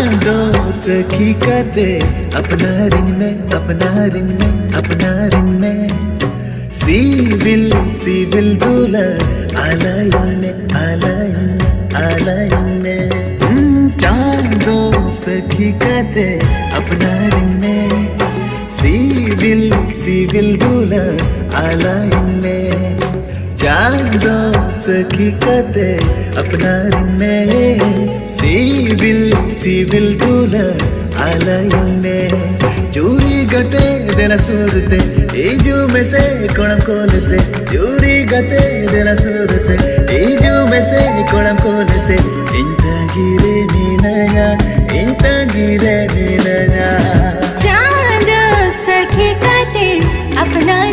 चांदो सखी कते अपना रिन में अपना रिन में अपना रिन में सिविल दूल्हा आलायन आलायन चांदो सखी कते अपना रिन में सिविल दूल्हा आलायन चांदो सखी कते अपना रिन में सिविल दूल्हा आलायन चूरी गते देना सूरते एजू में से कोणम कोलते चूरी गते देना सूरते एजू में से कोणम कोलते इंत गिरे नीनया चांद सखी कते अपना